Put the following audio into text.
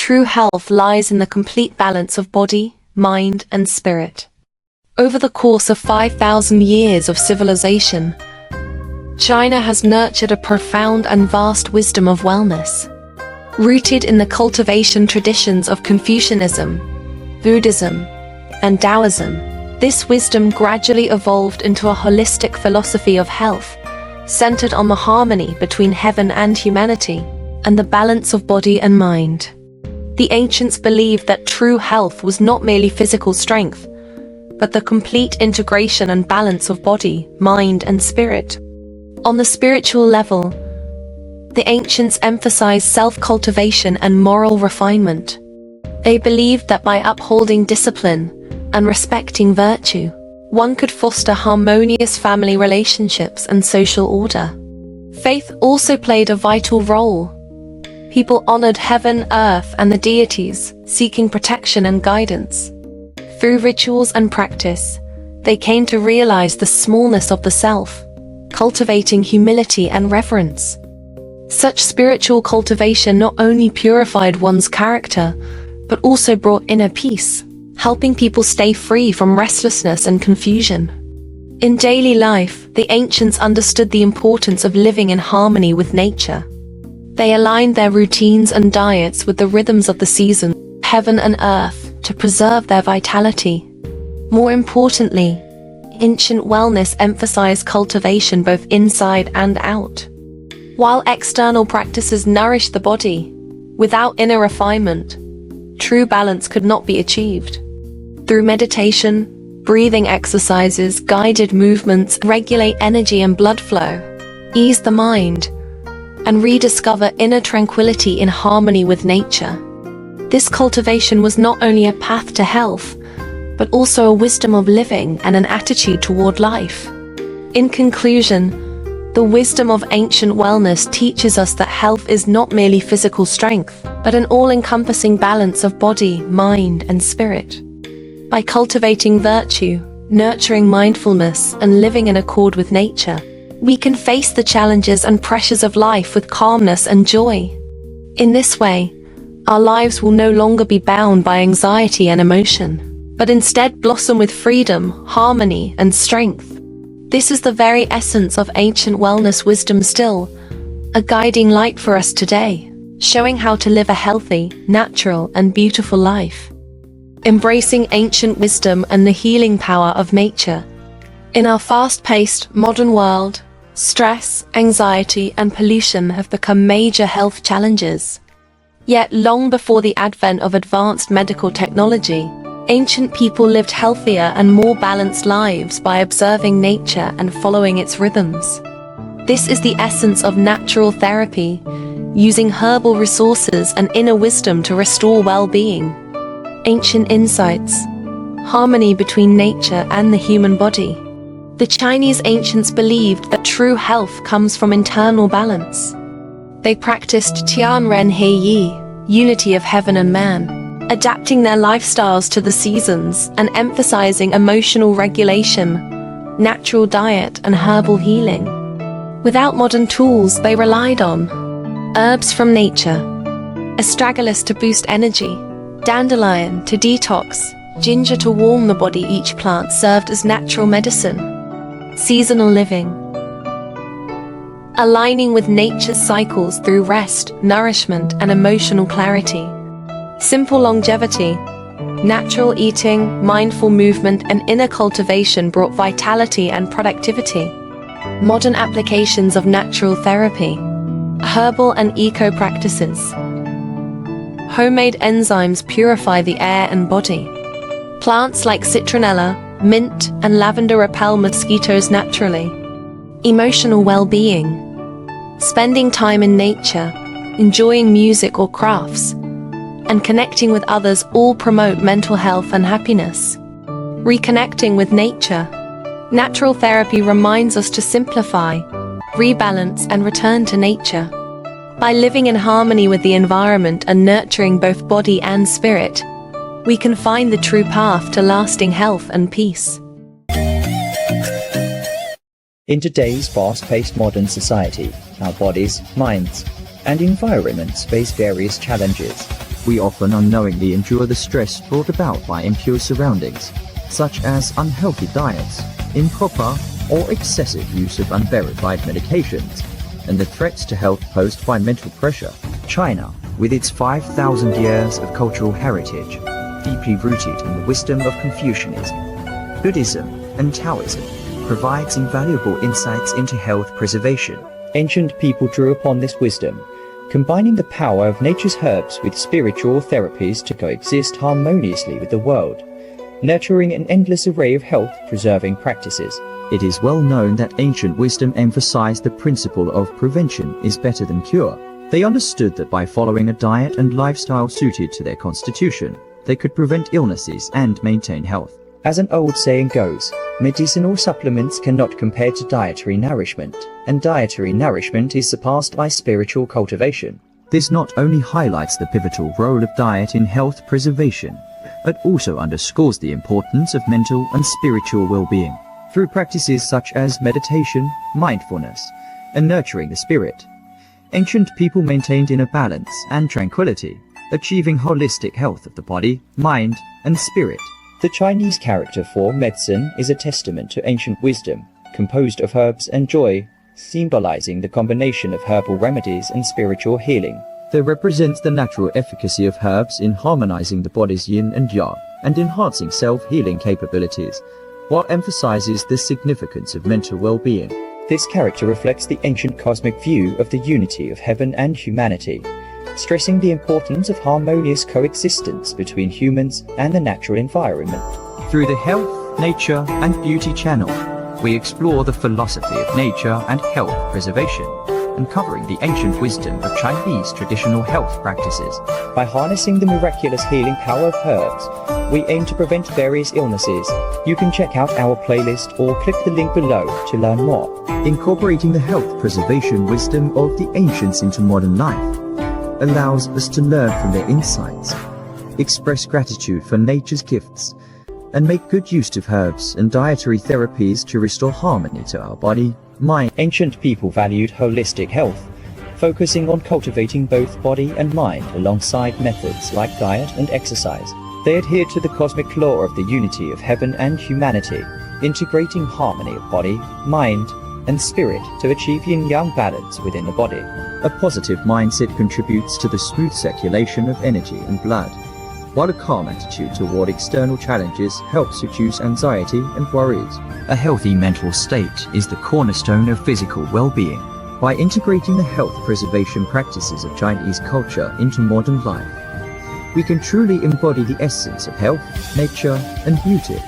true health lies in the complete balance of body, mind, and spirit. Over the course of 5,000 years of civilization, China has nurtured a profound and vast wisdom of wellness. Rooted in the cultivation traditions of Confucianism, Buddhism, and Daoism, this wisdom gradually evolved into a holistic philosophy of health, centered on the harmony between heaven and humanity, and the balance of body and mind. The ancients believed that true health was not merely physical strength, but the complete integration and balance of body, mind, and spirit. On the spiritual level, the ancients emphasized self-cultivation and moral refinement. They believed that by upholding discipline and respecting virtue, one could foster harmonious family relationships and social order. Faith also played a vital role. People honored heaven, earth, and the deities, seeking protection and guidance. Through rituals and practice, they came to realize the smallness of the self, cultivating humility and reverence. Such spiritual cultivation not only purified one's character, but also brought inner peace, helping people stay free from restlessness and confusion. In daily life, the ancients understood the importance of living in harmony with nature. They aligned their routines and diets with the rhythms of the season, heaven and earth, to preserve their vitality. More importantly, ancient wellness emphasized cultivation both inside and out. While external practices nourished the body, without inner refinement, true balance could not be achieved. Through meditation, breathing exercises, guided movements, regulate energy and blood flow, ease the mind, and rediscover inner tranquility in harmony with nature. This cultivation was not only a path to health, but also a wisdom of living and an attitude toward life. In conclusion, the wisdom of ancient wellness teaches us that health is not merely physical strength, but an all-encompassing balance of body, mind, and spirit. By cultivating virtue, nurturing mindfulness, and living in accord with nature, we can face the challenges and pressures of life with calmness and joy. In this way, our lives will no longer be bound by anxiety and emotion, but instead blossom with freedom, harmony, and strength. This is the very essence of ancient wellness wisdom, still a guiding light for us today, showing how to live a healthy, natural, and beautiful life. Embracing ancient wisdom and the healing power of nature. In our fast-paced, modern world, stress, anxiety, and pollution have become major health challenges. Yet long before the advent of advanced medical technology, ancient people lived healthier and more balanced lives by observing nature and following its rhythms. This is the essence of natural therapy, using herbal resources and inner wisdom to restore well-being. Ancient insights, harmony between nature and the human body. The Chinese ancients believed that true health comes from internal balance. They practiced Tianren Heiyi, unity of heaven and man, adapting their lifestyles to the seasons and emphasizing emotional regulation, natural diet, and herbal healing. Without modern tools, they relied on herbs from nature, astragalus to boost energy, dandelion to detox, ginger to warm the body. Each plant served as natural medicine. Seasonal living, aligning with nature's cycles through rest, nourishment, and emotional clarity. Simple longevity, natural eating, mindful movement, and inner cultivation brought vitality and productivity. Modern applications of natural therapy, herbal and eco practices. Homemade enzymes purify the air and body. Plants like citronella, mint, and lavender repel mosquitoes naturally. Emotional well-being, spending time in nature, enjoying music or crafts, and connecting with others all promote mental health and happiness. Reconnecting with nature. Natural therapy reminds us to simplify, rebalance, and return to nature. By living in harmony with the environment and nurturing both body and spirit, we can find the true path to lasting health and peace. In today's fast-paced modern society, our bodies, minds, and environments face various challenges. We often unknowingly endure the stress brought about by impure surroundings, such as unhealthy diets, improper or excessive use of unverified medications, and the threats to health posed by mental pressure. China, with its 5,000 years of cultural heritage, deeply rooted in the wisdom of Confucianism, Buddhism, and Daoism, provides invaluable insights into health preservation. Ancient people drew upon this wisdom, combining the power of nature's herbs with spiritual therapies to coexist harmoniously with the world, nurturing an endless array of health-preserving practices. It is well known that ancient wisdom emphasized the principle of prevention is better than cure. They understood that by following a diet and lifestyle suited to their constitution, they could prevent illnesses and maintain health. As an old saying goes, medicinal supplements cannot compare to dietary nourishment, and dietary nourishment is surpassed by spiritual cultivation. This not only highlights the pivotal role of diet in health preservation, but also underscores the importance of mental and spiritual well-being. Through practices such as meditation, mindfulness, and nurturing the spirit, ancient people maintained inner balance and tranquility, achieving holistic health of the body, mind, and spirit. The Chinese character for medicine is a testament to ancient wisdom, composed of herbs and joy, symbolizing the combination of herbal remedies and spiritual healing. They represent the natural efficacy of herbs in harmonizing the body's yin and yang, and enhancing self-healing capabilities, while emphasizes the significance of mental well-being. This character reflects the ancient cosmic view of the unity of heaven and humanity, stressing the importance of harmonious coexistence between humans and the natural environment. Through the Health, Nature, and Beauty channel, we explore the philosophy of nature and health preservation, uncovering the ancient wisdom of Chinese traditional health practices. By harnessing the miraculous healing power of herbs, we aim to prevent various illnesses. You can check out our playlist or click the link below to learn more. Incorporating the health preservation wisdom of the ancients into modern life allows us to learn from their insights, express gratitude for nature's gifts, and make good use of herbs and dietary therapies to restore harmony to our body, mind. Ancient people valued holistic health, focusing on cultivating both body and mind alongside methods like diet and exercise. They adhered to the cosmic law of the unity of heaven and humanity, integrating harmony of body, mind, and spirit to achieve yin-yang balance within the body. A positive mindset contributes to the smooth circulation of energy and blood, while a calm attitude toward external challenges helps reduce anxiety and worries. A healthy mental state is the cornerstone of physical well-being. By integrating the health preservation practices of Chinese culture into modern life, we can truly embody the essence of health, nature, and beauty.